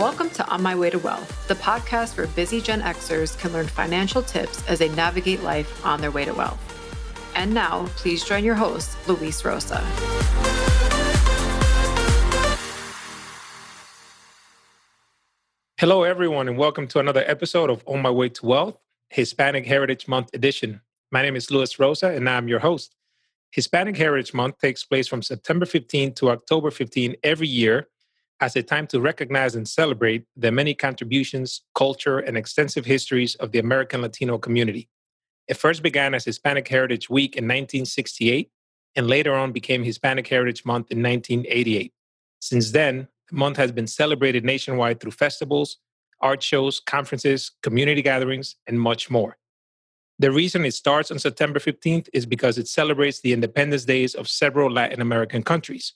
Welcome to On My Way to Wealth, the podcast where busy Gen Xers can learn financial tips as they navigate life on their way to wealth. And now, please join your host, Luis Rosa. Hello, everyone, and welcome to another episode of On My Way to Wealth, Hispanic Heritage Month edition. My name is Luis Rosa, and I'm your host. Hispanic Heritage Month takes place from September 15 to October 15 every year as a time to recognize and celebrate the many contributions, culture, and extensive histories of the American Latino community. It first began as Hispanic Heritage Week in 1968, and later on became Hispanic Heritage Month in 1988. Since then, the month has been celebrated nationwide through festivals, art shows, conferences, community gatherings, and much more. The reason it starts on September 15th is because it celebrates the independence days of several Latin American countries,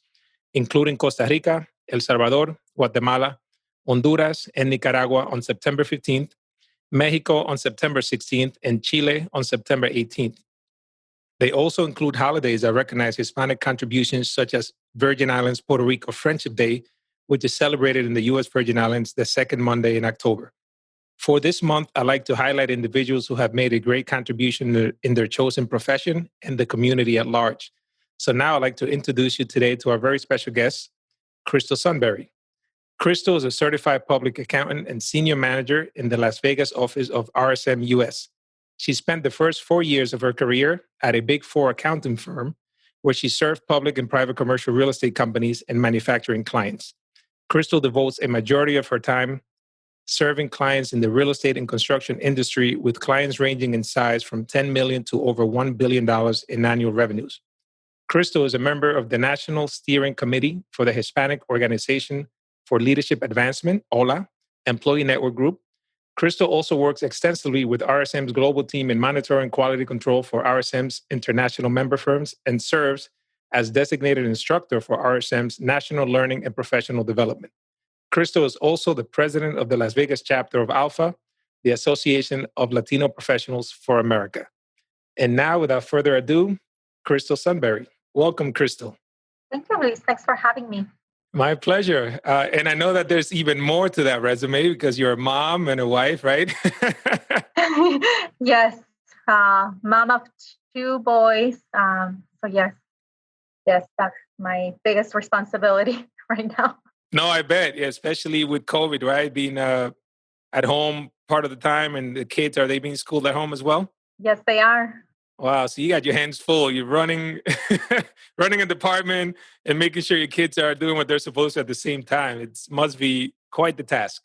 including Costa Rica, El Salvador, Guatemala, Honduras, and Nicaragua on September 15th, Mexico on September 16th, and Chile on September 18th. They also include holidays that recognize Hispanic contributions such as Virgin Islands Puerto Rico Friendship Day, which is celebrated in the U.S. Virgin Islands the second Monday in October. For this month, I like to highlight individuals who have made a great contribution in their chosen profession and the community at large. So now I'd like to introduce you today to our very special guest, Crystal Sunbury. Crystal is a certified public accountant and senior manager in the Las Vegas office of RSM US. She spent the first 4 years of her career at a Big Four accounting firm where she served public and private commercial real estate companies and manufacturing clients. Crystal devotes a majority of her time serving clients in the real estate and construction industry, with clients ranging in size from $10 million to over $1 billion in annual revenues. Crystal is a member of the National Steering Committee for the Hispanic Organization for Leadership Advancement, HOLA, Employee Network Group. Crystal also works extensively with RSM's global team in monitoring quality control for RSM's international member firms and serves as designated instructor for RSM's National Learning and Professional Development. Crystal is also the president of the Las Vegas chapter of ALPHA, the Association of Latino Professionals for America. And now, without further ado, Crystal Sunbury. Welcome, Crystal. Thank you, Luis. Thanks for having me. My pleasure. And I know that there's even more to that resume because you're a mom and a wife, right? Yes, mom of 2 boys. So yes, that's my biggest responsibility right now. No, I bet. Yeah, especially with COVID, right? Being at home part of the time, and the kids, are they being schooled at home as well? Yes, they are. Wow. So you got your hands full. You're running running a department and making sure your kids are doing what they're supposed to at the same time. It must be quite the task.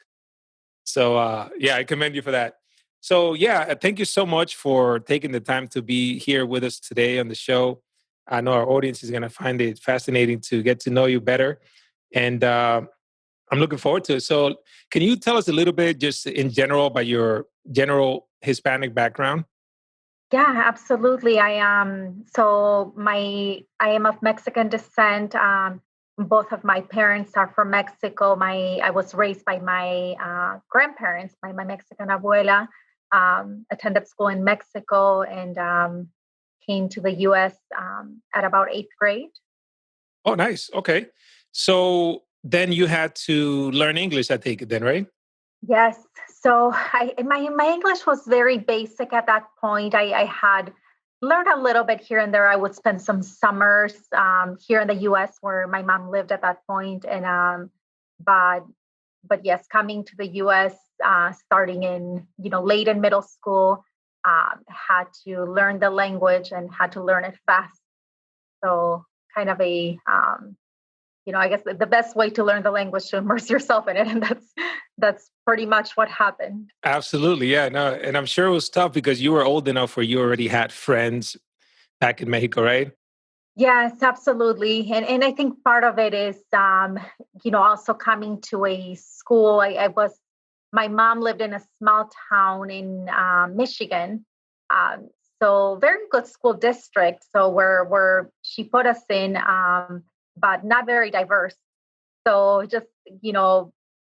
So yeah, I commend you for that. So yeah, thank you so much for taking the time to be here with us today on the show. I know our audience is going to find it fascinating to get to know you better. And I'm looking forward to it. So can you tell us a little bit just in general about your general Hispanic background? Yeah, absolutely. I am of Mexican descent. Both of my parents are from Mexico. I was raised by my grandparents, by my Mexican abuela. Attended school in Mexico and came to the U.S. At about 8th grade. Oh, nice. Okay. So then you had to learn English, I take it then, right? Yes. So my English was very basic at that point. I had learned a little bit here and there. I would spend some summers here in the U.S. where my mom lived at that point. And but yes, coming to the U.S. Starting in late in middle school, had to learn the language and had to learn it fast. So kind of a I guess the best way to learn the language is to immerse yourself in it. And that's pretty much what happened. Absolutely. Yeah. No, and I'm sure it was tough because you were old enough where you already had friends back in Mexico, right? Yes, absolutely. And I think part of it is, also coming to a school. My mom lived in a small town in Michigan. So very good school district. So where she put us in, but not very diverse. So just,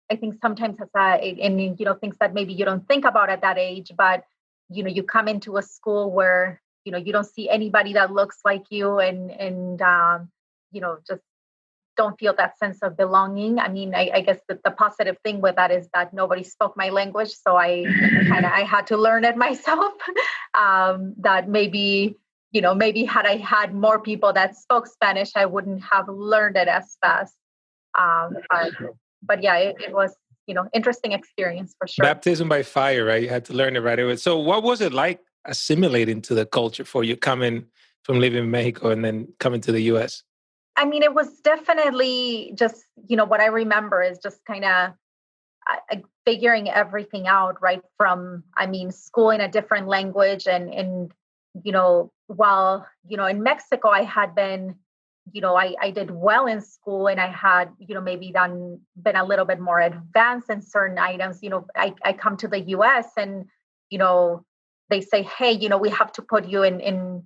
I think sometimes things that maybe you don't think about at that age, but, you come into a school where, you don't see anybody that looks like you and just don't feel that sense of belonging. I mean, I guess the positive thing with that is that nobody spoke my language. So I had to learn it myself. That maybe, maybe had I had more people that spoke Spanish, I wouldn't have learned it as fast. But yeah, it was, interesting experience for sure. Baptism by fire, right? You had to learn it right away. So what was it like assimilating to the culture for you coming from living in Mexico and then coming to the US? I mean, it was definitely just, what I remember is just kind of figuring everything out, right? From, school in a different language and while, in Mexico, I had been, I did well in school and I had, maybe been a little bit more advanced in certain items. I come to the US and, they say, hey, we have to put you in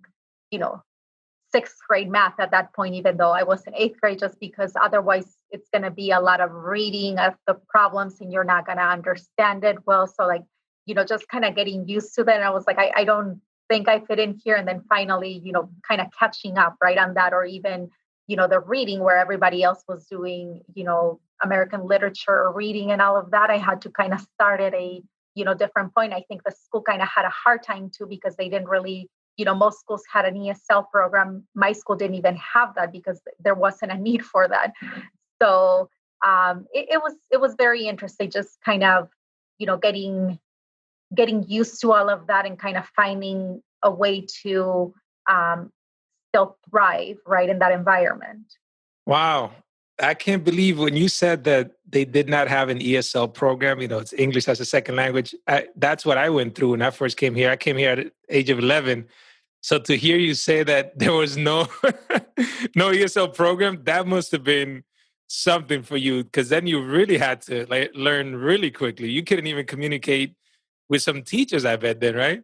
sixth grade math at that point, even though I was in eighth grade, just because otherwise it's going to be a lot of reading of the problems and you're not going to understand it well. So just kind of getting used to that. And I was like, I don't think I fit in here. And then finally, kind of catching up right on that, or even, the reading where everybody else was doing, American literature reading and all of that. I had to kind of start at a, different point. I think the school kind of had a hard time too, because they didn't really, most schools had an ESL program. My school didn't even have that because there wasn't a need for that. So it was very interesting, just kind of, getting used to all of that and kind of finding a way to still thrive right in that environment. Wow. I can't believe when you said that they did not have an ESL program, it's English as a second language. That's what I went through when I first came here. I came here at the age of 11. So to hear you say that there was no no ESL program, that must have been something for you, because then you really had to learn really quickly. You couldn't even communicate with some teachers, I bet then, right?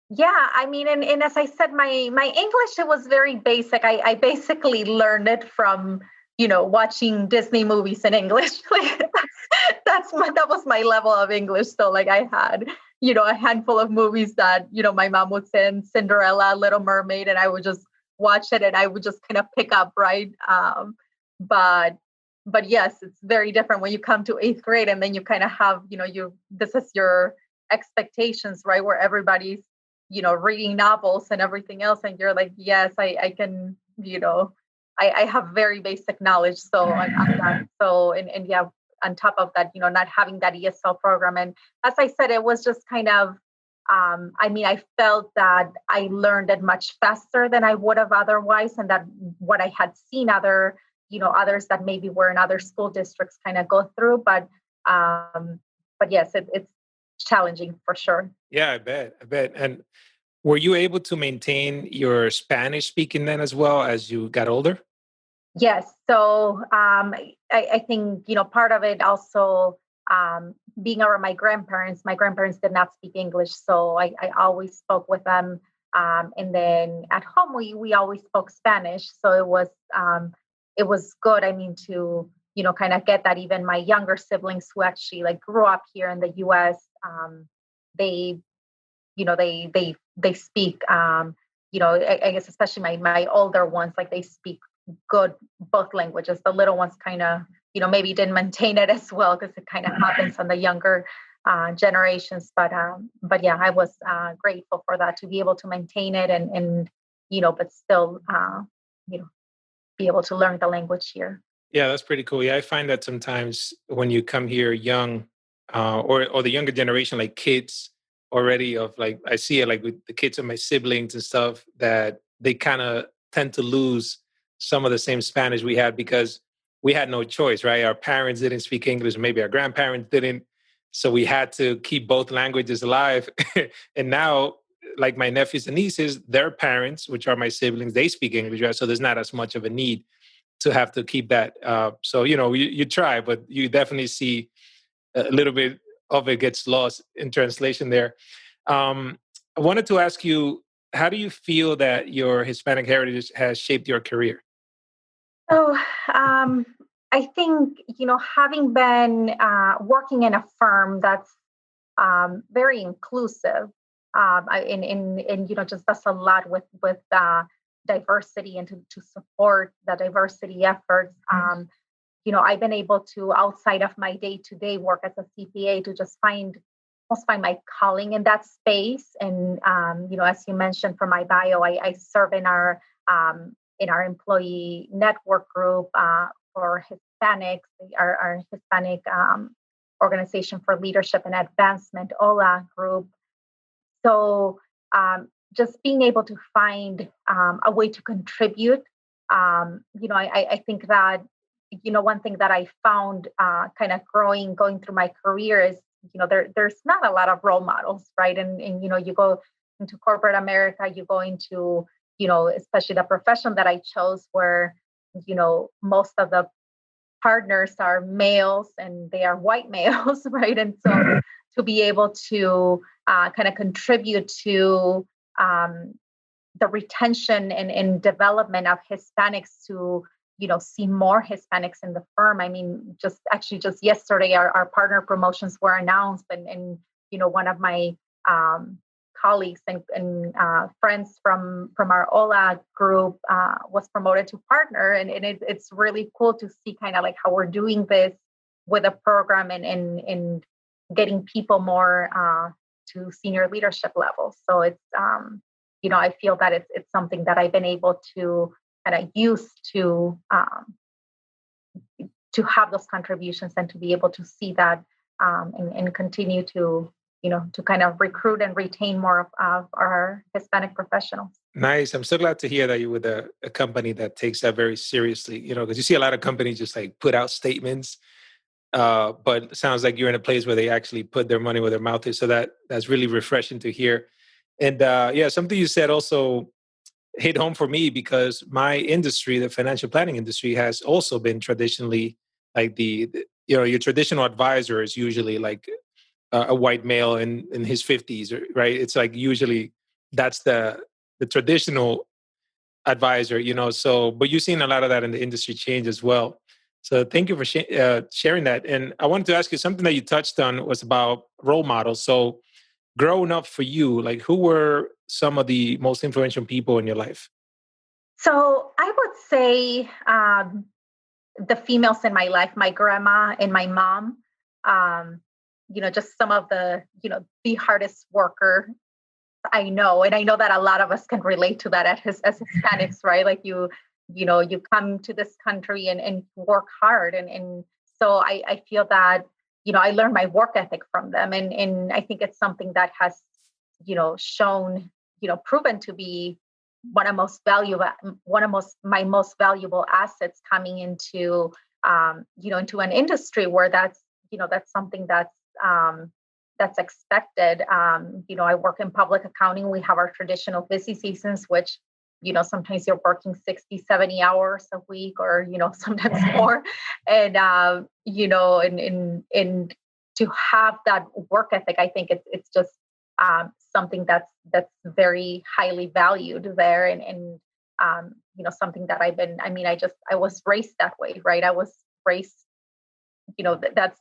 Yeah, and as I said, my English, it was very basic. I basically learned it from, watching Disney movies in English. That was my level of English. So I had, a handful of movies that, my mom would send, Cinderella, Little Mermaid, and I would just watch it and I would just kind of pick up, right? But yes, it's very different when you come to eighth grade and then you kind of have, this is your expectations, right? Where everybody's, reading novels and everything else. And you're like, yes, I can, I have very basic knowledge. So on that. So, and yeah, on top of that, not having that ESL program. And as I said, it was just kind of, I felt that I learned it much faster than I would have otherwise. And that what I had seen others that maybe were in other school districts kind of go through. But yes, it's challenging for sure. Yeah, I bet. And were you able to maintain your Spanish speaking then as well as you got older? Yes. So I think, part of it also being around my grandparents did not speak English. So I always spoke with them. And then at home, we always spoke Spanish. So it was good. To, kind of get that. Even my younger siblings who actually grew up here in the US, they speak, I guess, especially my older ones, they speak good both languages. The little ones kind of, maybe didn't maintain it as well because it kind of happens on the younger generations. But yeah, I was grateful for that, to be able to maintain it and but still, be able to learn the language here. Yeah, that's pretty cool. Yeah, I find that sometimes when you come here young, or the younger generation, like kids already I see it with the kids of my siblings and stuff, that they kind of tend to lose some of the same Spanish we had because we had no choice, right? Our parents didn't speak English, maybe our grandparents didn't. So we had to keep both languages alive. And now, like my nephews and nieces, their parents, which are my siblings, they speak English, right? So there's not as much of a need to have to keep that. So, you try, but you definitely see a little bit of it gets lost in translation there. I wanted to ask you, how do you feel that your Hispanic heritage has shaped your career? So I think, having been working in a firm that's very inclusive, and just does a lot with diversity and to support the diversity efforts. I've been able to, outside of my day-to-day work as a CPA, to just find my calling in that space. And as you mentioned from my bio, I serve in our employee network group for Hispanics, our Hispanic Organization for Leadership and Advancement, HOLA group. So just being able to find a way to contribute, I think that, one thing that I found kind of going through my career is, there's not a lot of role models, right? And you go into corporate America, you go into, especially the profession that I chose, where, most of the partners are males and they are white males, right? And so to be able to kind of contribute to the retention and development of Hispanics, to see more Hispanics in the firm. I mean, just yesterday, our partner promotions were announced, and one of my colleagues and friends from our HOLA group was promoted to partner, and it's really cool to see kind of like how we're doing this with a program and getting people more to senior leadership levels. So it's I feel that it's something that I've been able to kind of use to have those contributions and to be able to see that and continue to to kind of recruit and retain more of our Hispanic professionals. Nice. I'm so glad to hear that you're with a company that takes that very seriously, because you see a lot of companies just like put out statements, but it sounds like you're in a place where they actually put their money where their mouth is. So that's really refreshing to hear. And something you said also hit home for me, because my industry, the financial planning industry, has also been traditionally like your traditional advisor is usually like a white male in his 50s, right? It's like usually that's the traditional advisor, So, but you've seen a lot of that in the industry change as well. So, thank you for sharing that. And I wanted to ask you something that you touched on was about role models. So, growing up for you, like who were some of the most influential people in your life? So, I would say the females in my life, my grandma and my mom. Just some of the, the hardest worker I know. And I know that a lot of us can relate to that as Hispanics, right? Like you come to this country and work hard. And so I feel that, I learned my work ethic from them. And I think it's something that has, shown, proven to be my most valuable assets coming into, into an industry where that's something that's expected. I work in public accounting. We have our traditional busy seasons, which, sometimes you're working 60, 70 hours a week or, sometimes more. And, and to have that work ethic, I think it's just something that's very highly valued there. And something that I was raised that way, right? I was raised, that's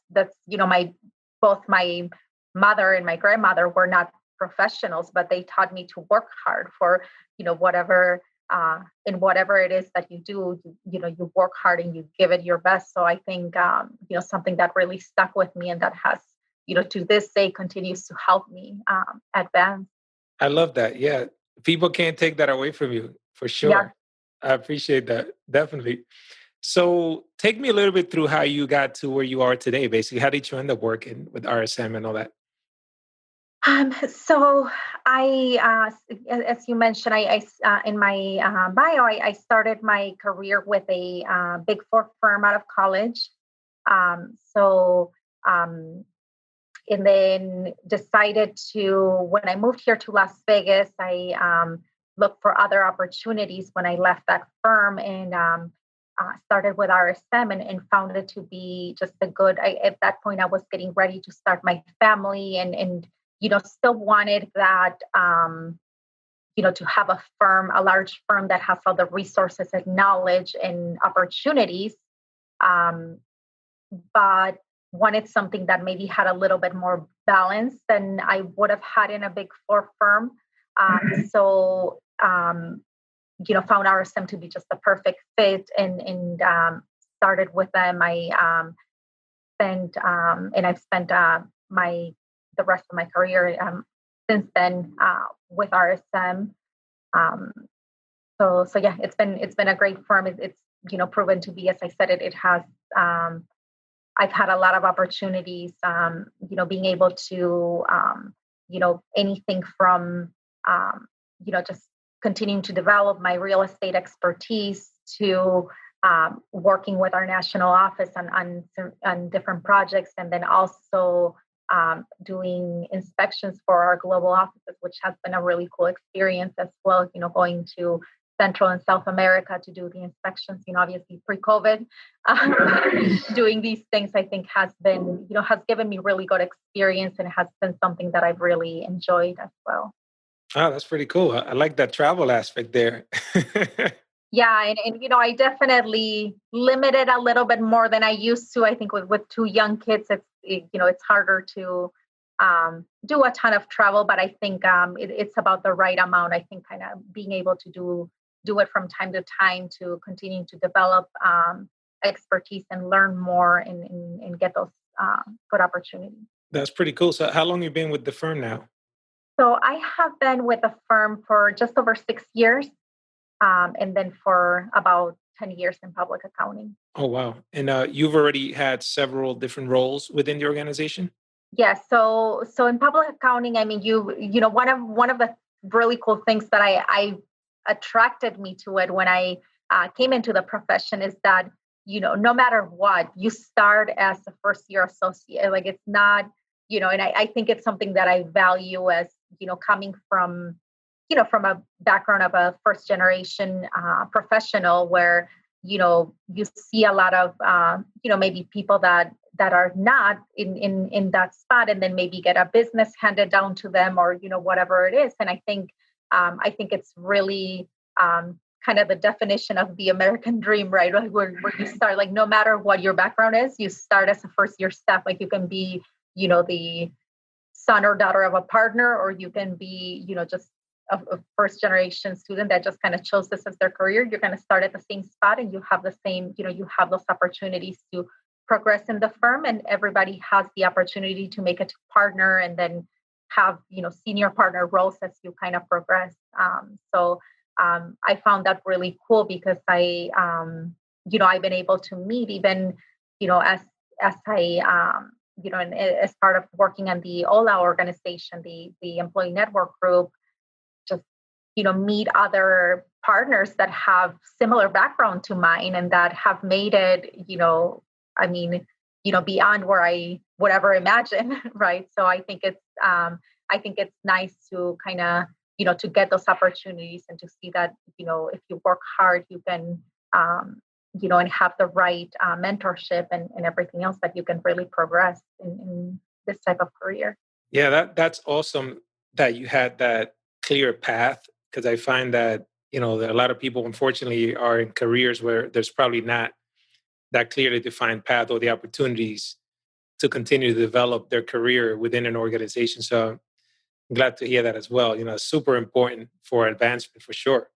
both my mother and my grandmother were not professionals, but they taught me to work hard for, whatever it is that you do, you work hard and you give it your best. So I think, something that really stuck with me and that has, to this day continues to help me advance. I love that. Yeah. People can't take that away from you for sure. Yeah. I appreciate that. Definitely. So take me a little bit through how you got to where you are today. Basically, how did you end up working with RSM and all that? So I, as you mentioned, I in my bio, I started my career with a Big Four firm out of college. And then decided when I moved here to Las Vegas, I looked for other opportunities when I left that firm and started with RSM and found it to be just at that point, I was getting ready to start my family and still wanted that, to have a large firm that has all the resources and knowledge and opportunities. But wanted something that maybe had a little bit more balance than I would have had in a Big Four firm. So found RSM to be just the perfect fit and started with them. I've spent the rest of my career since then with RSM. So yeah, it's been a great firm. It's proven to be, as I said, it has. I've had a lot of opportunities. Being able to anything from just continuing to develop my real estate expertise to working with our national office on different projects, and then also doing inspections for our global offices, which has been a really cool experience as well. Going to Central and South America to do the inspections, obviously pre-COVID, doing these things, I think has given me really good experience and has been something that I've really enjoyed as well. Oh, that's pretty cool. I like that travel aspect there. Yeah, and I definitely limited a little bit more than I used to. I think with two young kids, it's harder to do a ton of travel, but I think it's about the right amount. I think kind of being able to do it from time to time to continue to develop expertise and learn more and get those good opportunities. That's pretty cool. So how long have you been with the firm now? So I have been with the firm for just over 6 years. And then for about 10 years in public accounting. Oh, wow. And you've already had several different roles within the organization? Yes. So in public accounting, I mean, one of the really cool things that I attracted me to it when I came into the profession is that, no matter what, you start as a first year associate. Like it's not, and I think it's something that I value as, coming from a background of a first generation professional where, you see a lot of, maybe people that are not in that spot and then maybe get a business handed down to them or, whatever it is. And I think it's really kind of the definition of the American dream, right? Like where you start, like no matter what your background is, you start as a first year staff. Like you can be, the son or daughter of a partner, or you can be, just a first generation student that just kind of chose this as their career. You're going to start at the same spot and you have the same, you have those opportunities to progress in the firm, and everybody has the opportunity to make it to partner and then have, senior partner roles as you kind of progress. So I found that really cool because I've been able to meet even, as I, and as part of working on the HOLA organization, the employee network group, just, meet other partners that have similar background to mine and that have made it, beyond where I would ever imagine. Right. So I think it's nice to kind of, to get those opportunities and to see that, if you work hard, you can, and have the right mentorship and everything else, that you can really progress in this type of career. Yeah, that's awesome that you had that clear path, because I find that, that a lot of people, unfortunately, are in careers where there's probably not that clearly defined path or the opportunities to continue to develop their career within an organization. So I'm glad to hear that as well. It's super important for advancement for sure.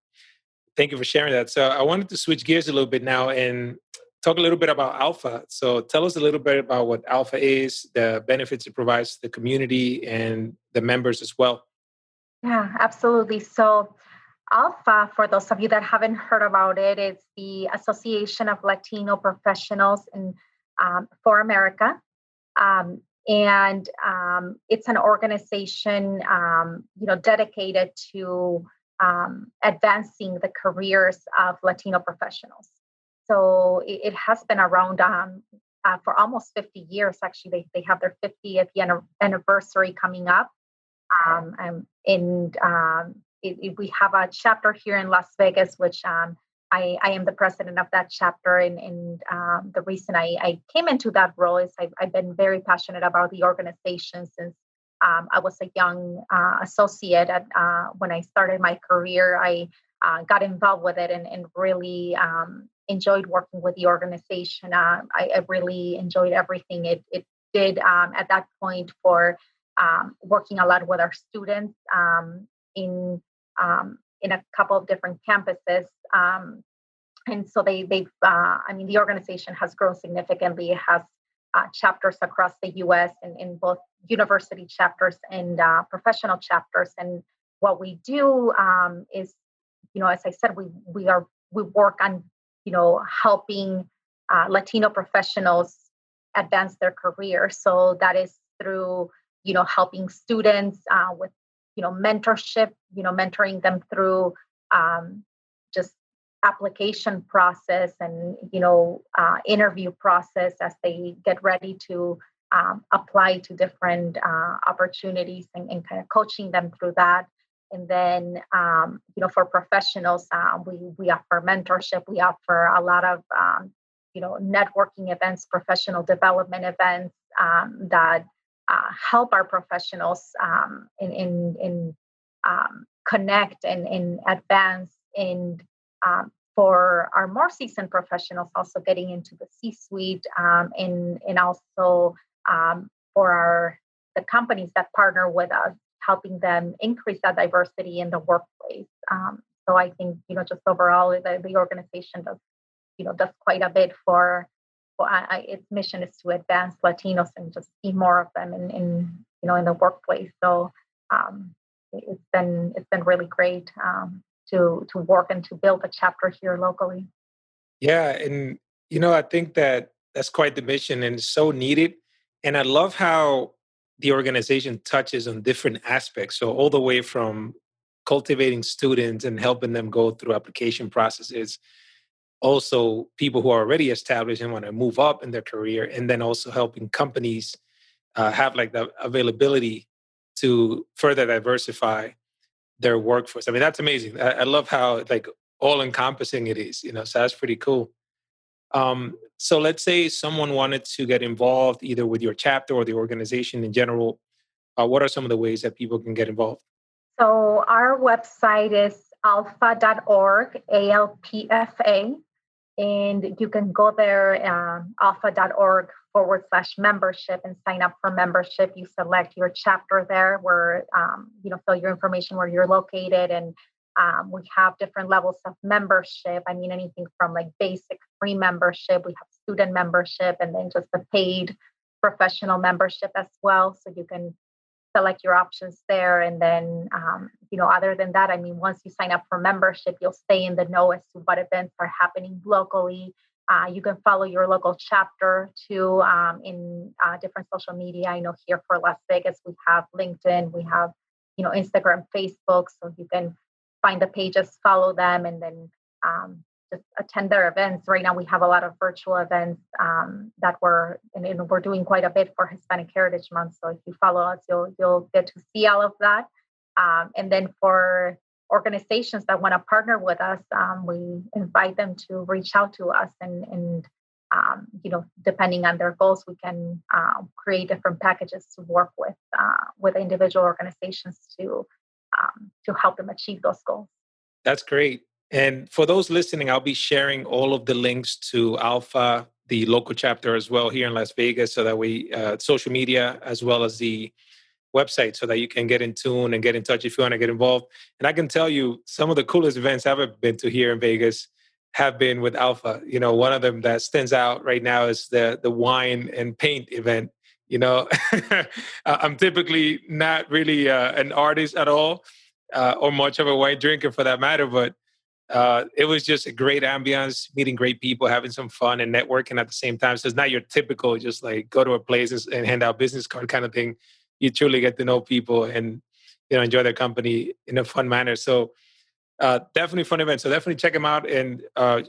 Thank you for sharing that. So I wanted to switch gears a little bit now and talk a little bit about Alpha. So tell us a little bit about what Alpha is, the benefits it provides to the community and the members as well. Yeah, absolutely. So Alpha, for those of you that haven't heard about it, it's the Association of Latino Professionals for America. And it's an organization, dedicated to advancing the careers of Latino professionals. So it has been around for almost 50 years. Actually, they have their 50th anniversary coming up. We have a chapter here in Las Vegas, which I am the president of that chapter. And the reason I came into that role is I've been very passionate about the organization since I was a young associate. When I started my career, I got involved with it and really enjoyed working with the organization. I really enjoyed everything it did at that point for working a lot with our students in in a couple of different campuses. And so the organization has grown significantly. It has chapters across the U.S. in both university chapters and professional chapters. And what we do is, as I said, we work on, helping Latino professionals advance their career. So that is through, helping students with, mentorship, mentoring them through just application process and, interview process as they get ready to apply to different opportunities and kind of coaching them through that. And then, for professionals, we offer mentorship. We offer a lot of, networking events, professional development events that help our professionals in connect and advance. And for our more seasoned professionals, also getting into the C-suite, and also for the companies that partner with us, helping them increase that diversity in the workplace. So I think, just overall, the organization does quite a bit for its mission is to advance Latinos and just see more of them in the workplace. So it's been really great to work and to build a chapter here locally. Yeah, and I think that's quite the mission, and it's so needed. And I love how the organization touches on different aspects. So all the way from cultivating students and helping them go through application processes, also people who are already established and want to move up in their career, and then also helping companies have like the availability to further diversify their workforce. I mean, that's amazing. I love how like all encompassing it is, so that's pretty cool. So let's say someone wanted to get involved either with your chapter or the organization in general. What are some of the ways that people can get involved? So our website is alpha.org, ALPFA, and you can go there, alpha.org/membership, and sign up for membership. You select your chapter there where, fill your information where you're located. And we have different levels of membership. I mean, anything from like basic free membership, we have student membership, and then just the paid professional membership as well. So you can select your options there. And then, other than that, I mean, once you sign up for membership, you'll stay in the know as to what events are happening locally. You can follow your local chapter too in different social media. I know here for Las Vegas, we have LinkedIn, we have, Instagram, Facebook. So you can find the pages, follow them, and then just attend their events. Right now, we have a lot of virtual events that we're doing quite a bit for Hispanic Heritage Month. So if you follow us, you'll get to see all of that. And then for organizations that want to partner with us, we invite them to reach out to us, and depending on their goals, we can create different packages to work with individual organizations to help them achieve those goals. That's great. And for those listening, I'll be sharing all of the links to Alpha, the local chapter as well here in Las Vegas, so that we social media as well as the website, so that you can get in tune and get in touch if you want to get involved. And I can tell you some of the coolest events I've ever been to here in Vegas have been with Alpha. One of them that stands out right now is the wine and paint event. I'm typically not really an artist at all, or much of a wine drinker for that matter, but it was just a great ambiance, meeting great people, having some fun and networking at the same time. So it's not your typical just like go to a place and hand out business card kind of thing. You truly get to know people and enjoy their company in a fun manner. So definitely fun event. So definitely check them out. And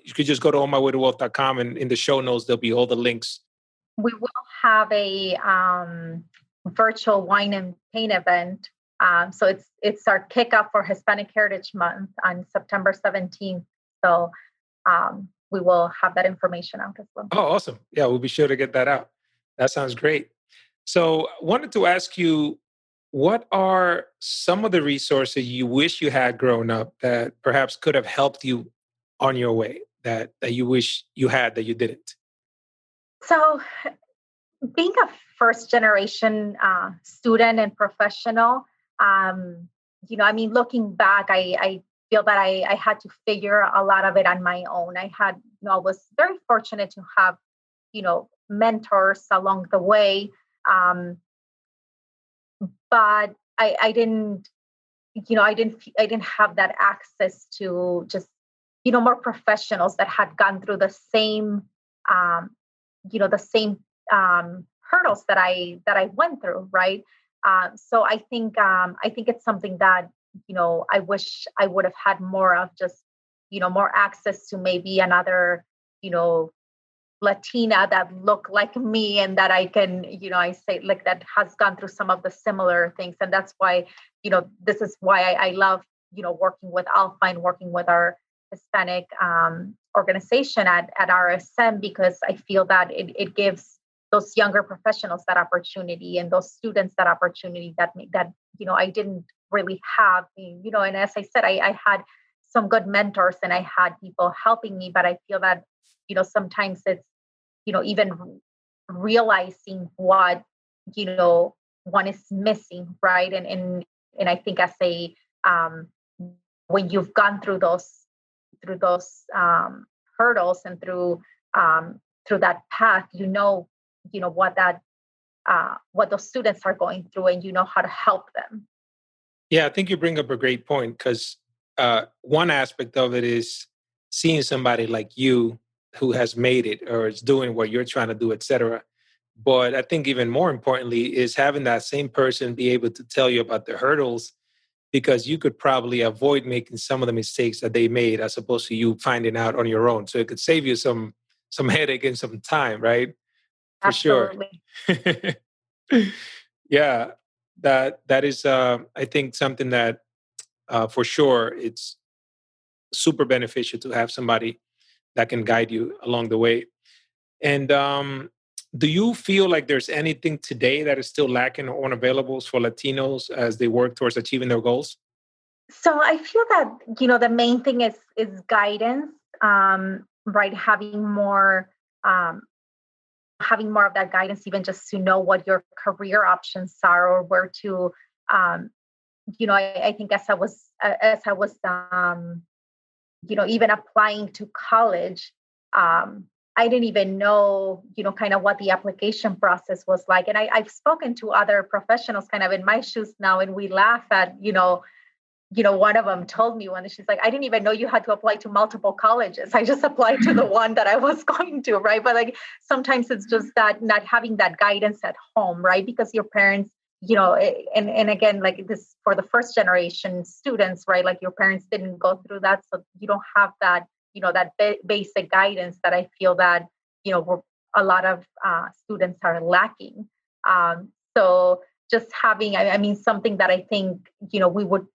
you could just go to onmywaytowealth.com, and in the show notes there'll be all the links. We will have a virtual wine and paint event. So it's our kickoff for Hispanic Heritage Month on September 17th. So we will have that information out as well. Oh, awesome. Yeah, we'll be sure to get that out. That sounds great. So I wanted to ask you, what are some of the resources you wish you had grown up that perhaps could have helped you on your way that you wish you had that you didn't? So being a first generation student and professional, looking back, I feel that I had to figure a lot of it on my own. I was very fortunate to have, mentors along the way. But I didn't, I didn't have that access to just, more professionals that had gone through the same, the same hurdles that I went through. Right. So I think it's something that, I wish I would have had more of, just, more access to maybe another, Latina that look like me, and that I can, I say, like, that has gone through some of the similar things. And that's why, this is why I love, working with Alpha and working with our Hispanic organization at RSM, because I feel that it gives those younger professionals that opportunity, and those students that opportunity that I didn't really have, and as I said, I had some good mentors and I had people helping me, but I feel that, sometimes it's, even realizing what, one is missing, right? And I think as a, when you've gone through those hurdles and through that path, what those students are going through, and how to help them. Yeah, I think you bring up a great point, because one aspect of it is seeing somebody like you who has made it or is doing what you're trying to do, et cetera. But I think even more importantly is having that same person be able to tell you about the hurdles, because you could probably avoid making some of the mistakes that they made, as opposed to you finding out on your own. So it could save you some headache and some time, right? For Absolutely. sure. Yeah, that is, I think, something that for sure it's super beneficial to have somebody that can guide you along the way. And do you feel like there's anything today that is still lacking or unavailable for Latinos as they work towards achieving their goals? So I feel that, the main thing is guidance, right? Um, having more of that guidance, even just to know what your career options are, or where to, I think as I was, even applying to college, I didn't even know, kind of what the application process was like. And I've spoken to other professionals kind of in my shoes now, and we laugh at, one of them told me one, she's like, I didn't even know you had to apply to multiple colleges. I just applied to the one that I was going to, right? But like, sometimes it's just that not having that guidance at home, right? Because your parents, and again, like this for the first generation students, right? Like your parents didn't go through that. So you don't have that, that basic guidance that I feel that, a lot of students are lacking. So just having, I mean, something that I think, we would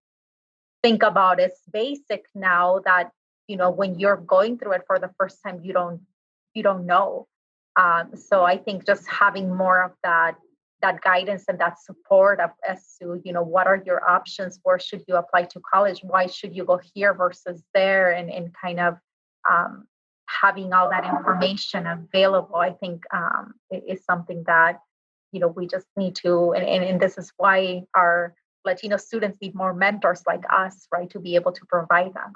think about is basic now, that, when you're going through it for the first time, you don't know. So I think just having more of that guidance and that support as to, what are your options? Where should you apply to college? Why should you go here versus there? And kind of having all that information available, I think is something that, we just need to, and this is why our Latino students need more mentors like us, right, to be able to provide them.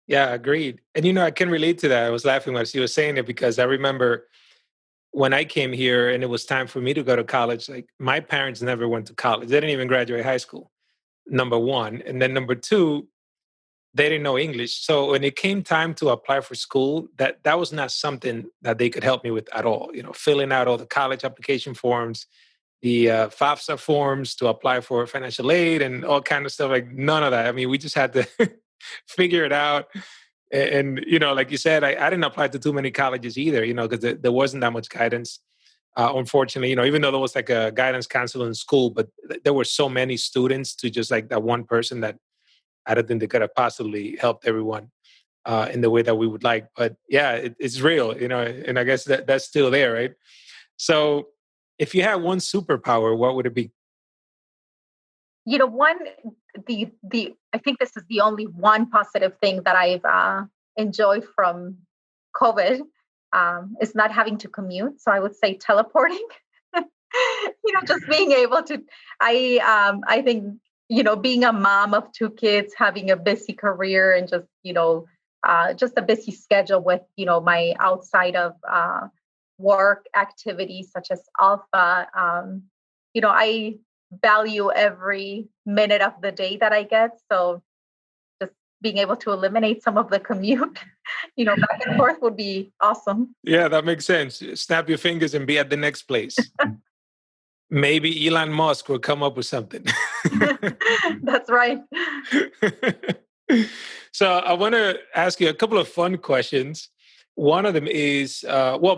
Yeah, agreed. And I can relate to that. I was laughing when she was saying it, because I remember when I came here and it was time for me to go to college, like my parents never went to college. They didn't even graduate high school, number one. And then number two, they didn't know English. So when it came time to apply for school, that was not something that they could help me with at all. Filling out all the college application forms, the FAFSA forms to apply for financial aid and all kind of stuff, like none of that. I mean, we just had to figure it out. And like you said, I didn't apply to too many colleges either, because there wasn't that much guidance. Unfortunately, even though there was like a guidance counselor in school, but there were so many students to just like that one person that I don't think they could have possibly helped everyone in the way that we would like. But yeah, it's real, and I guess that's still there, right? So if you had one superpower, what would it be? One, the I think this is the only one positive thing that I've enjoyed from COVID, is not having to commute. So I would say teleporting. Just being able to. I think being a mom of two kids, having a busy career, and just a busy schedule with, my outside of work activities such as Alpha. I value every minute of the day that I get. So just being able to eliminate some of the commute, back and forth would be awesome. Yeah, that makes sense. Snap your fingers and be at the next place. Maybe Elon Musk will come up with something. That's right. So I want to ask you a couple of fun questions. One of them is,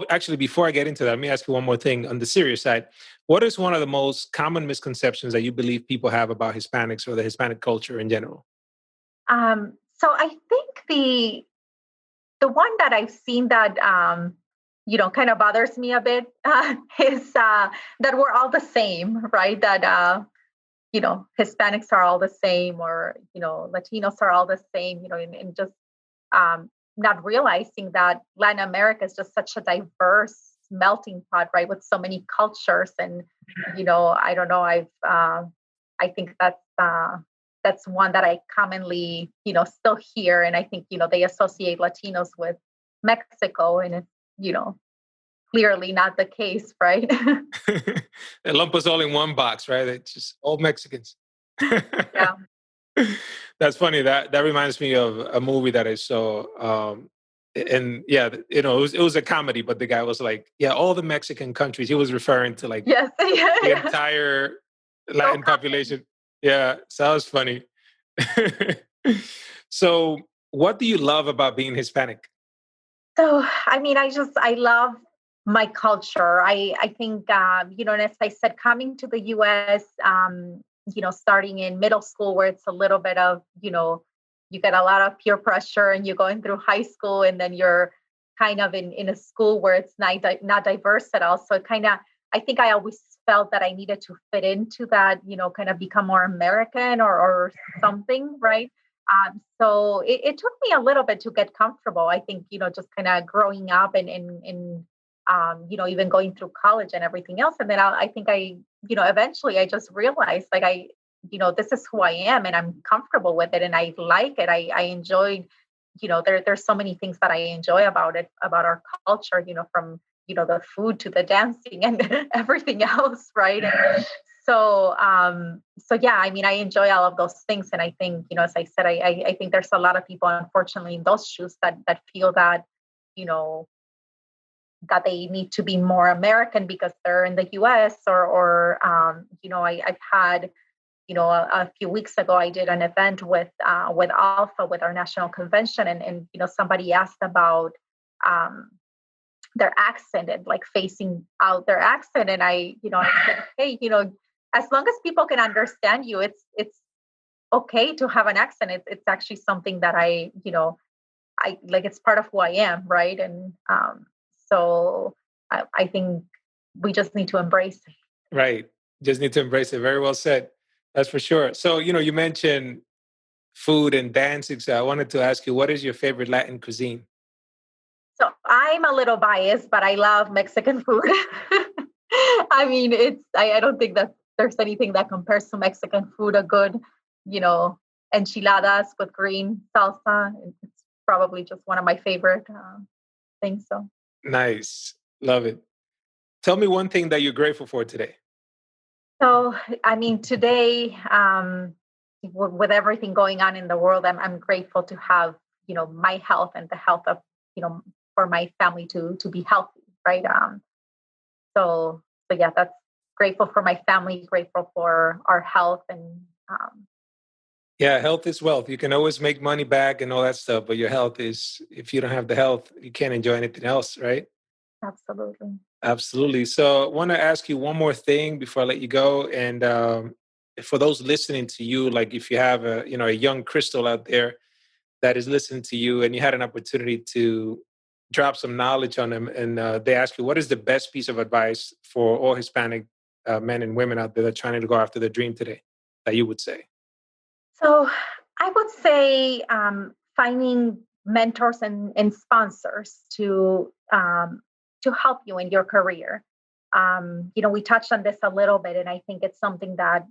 actually, before I get into that, let me ask you one more thing on the serious side. What is one of the most common misconceptions that you believe people have about Hispanics or the Hispanic culture in general? So I think the one that I've seen that kind of bothers me a bit is that we're all the same, right? That Hispanics are all the same, or Latinos are all the same, and just not realizing that Latin America is just such a diverse melting pot, right, with so many cultures. And I don't know, I think that's one that I commonly still hear, and I think they associate Latinos with Mexico, and it's clearly not the case, right? They lump us all in one box, right? It's just all Mexicans. Yeah. That's funny. That reminds me of a movie that I saw. And yeah, it was a comedy, but the guy was like, yeah, all the Mexican countries. He was referring to like Yes. Yeah, the entire Latin population. Yeah, sounds funny. So what do you love about being Hispanic? So, I mean, I love my culture. I think, and as I said, coming to the US, starting in middle school where it's a little bit of, you get a lot of peer pressure, and you're going through high school, and then you're kind of in a school where it's not diverse at all. So I think I always felt that I needed to fit into that, kind of become more American or something, right? So it took me a little bit to get comfortable. I think, just kind of growing up and even going through college and everything else. And then I think eventually I just realized like this is who I am, and I'm comfortable with it, and I like it. I enjoyed, there's so many things that I enjoy about it, about our culture, from, the food to the dancing and everything else. Right. And so yeah, I mean, I enjoy all of those things. And I think, as I said, I think there's a lot of people, unfortunately, in those shoes that feel that, that they need to be more American because they're in the US or I've had, a few weeks ago, I did an event with Alpha, with our national convention. And somebody asked about, their accent and like facing out their accent. And I said, hey, as long as people can understand you, it's okay to have an accent. It's actually something that I like, it's part of who I am. Right. And so I think we just need to embrace it. Right. Just need to embrace it. Very well said. That's for sure. So, you mentioned food and dancing. So I wanted to ask you, what is your favorite Latin cuisine? So I'm a little biased, but I love Mexican food. I mean, I don't think that there's anything that compares to Mexican food. A good, enchiladas with green salsa. It's probably just one of my favorite things. So Nice. Love it. Tell me one thing that you're grateful for today. So, I mean, today, with everything going on in the world, I'm grateful to have, my health and the health of, for my family to be healthy, right? So yeah, that's grateful for my family, grateful for our health, and yeah, health is wealth. You can always make money back and all that stuff, but your health is, if you don't have the health, you can't enjoy anything else, right? Absolutely. Absolutely. So I want to ask you one more thing before I let you go. And for those listening to you, like if you have a young Crystal out there that is listening to you and you had an opportunity to drop some knowledge on them and they ask you, what is the best piece of advice for all Hispanic men and women out there that are trying to go after their dream today that you would say? So I would say finding mentors and sponsors to help you in your career. we touched on this a little bit, and I think it's something that,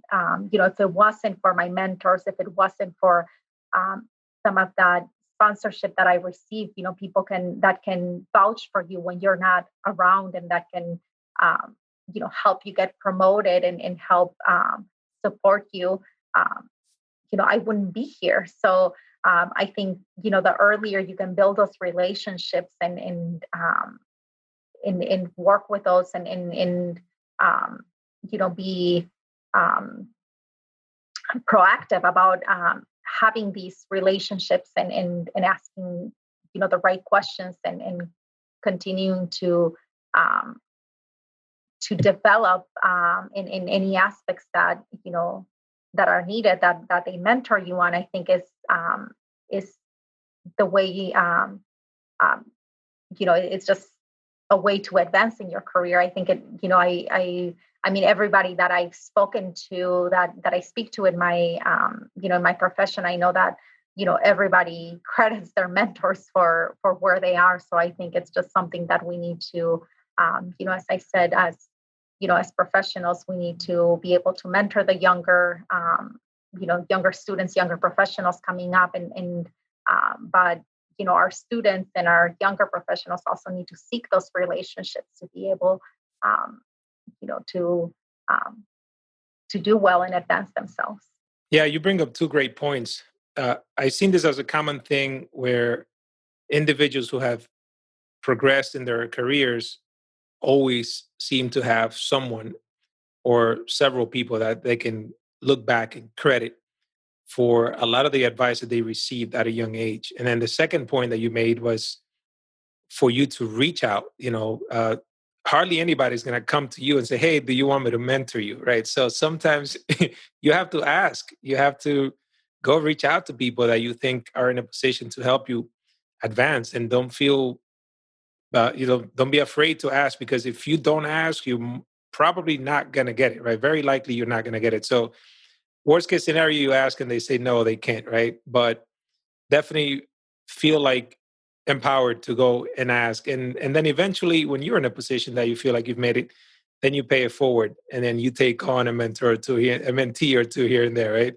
if it wasn't for my mentors, if it wasn't for some of that sponsorship that I received, people that can vouch for you when you're not around, and that can, help you get promoted and help support you, I wouldn't be here. So I think, the earlier you can build those relationships and work with those and be proactive about having these relationships and asking, the right questions and continuing to develop in any aspects that, that are needed, that they mentor you on, I think is the way, it's just a way to advance in your career. I think it, I mean, everybody that I've spoken to, that I speak to in my, in my profession, I know that, everybody credits their mentors for where they are. So I think it's just something that we need to, as I said, as professionals, we need to be able to mentor the younger, younger students, younger professionals coming up, but our students and our younger professionals also need to seek those relationships to be able, to do well and advance themselves. Yeah, you bring up two great points. I've seen this as a common thing where individuals who have progressed in their careers always seem to have someone or several people that they can look back and credit for a lot of the advice that they received at a young age. And then the second point that you made was for you to reach out. Hardly anybody's going to come to you and say, hey, do you want me to mentor you? Right. So sometimes you have to ask, you have to go reach out to people that you think are in a position to help you advance, and don't feel, don't be afraid to ask, because if you don't ask, you're probably not going to get it, right? Very likely you're not going to get it. So worst case scenario, you ask and they say, no, they can't, right? But definitely feel like empowered to go and ask. And then eventually when you're in a position that you feel like you've made it, then you pay it forward, and then you take on a mentor or two here, a mentee or two here and there, right?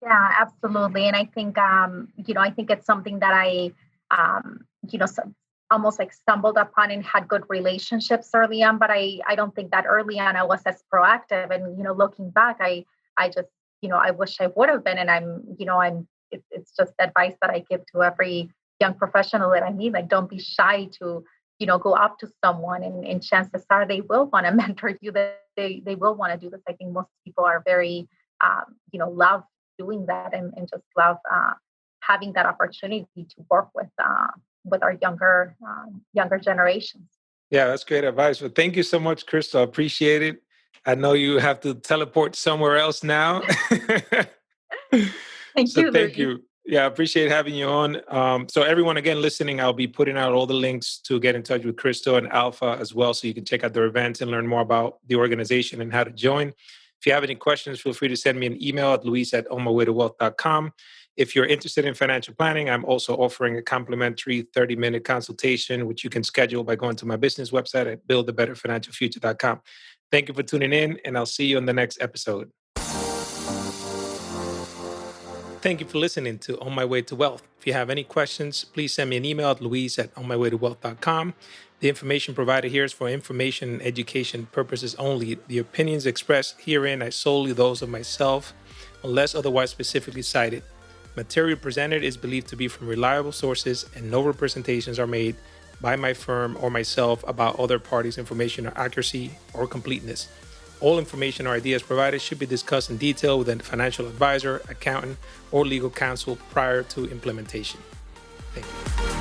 Yeah, absolutely. And I think, I think it's something that I, almost like stumbled upon and had good relationships early on, but I don't think that early on I was as proactive. And, looking back, I just, I wish I would have been. And it's just advice that I give to every young professional that I meet. Like, don't be shy to, go up to someone, and chances are they will want to mentor you, that they will want to do this. I think most people are very, love doing that and just love having that opportunity to work with our younger generations. Yeah, that's great advice. Well, thank you so much, Crystal. I appreciate it. I know you have to teleport somewhere else now. Thank you. Yeah, I appreciate having you on. So everyone, again, listening, I'll be putting out all the links to get in touch with Crystal and Alpha as well, so you can check out their events and learn more about the organization and how to join. If you have any questions, feel free to send me an email at luis@onmywaytowealth.com. If you're interested in financial planning, I'm also offering a complimentary 30-minute consultation, which you can schedule by going to my business website at buildabetterfinancialfuture.com. Thank you for tuning in, and I'll see you on the next episode. Thank you for listening to On My Way to Wealth. If you have any questions, please send me an email at luis@onmywaytowealth.com. The information provided here is for information and education purposes only. The opinions expressed herein are solely those of myself, unless otherwise specifically cited. Material presented is believed to be from reliable sources, and no representations are made by my firm or myself about other parties' information or accuracy or completeness. All information or ideas provided should be discussed in detail with a financial advisor, accountant, or legal counsel prior to implementation. Thank you.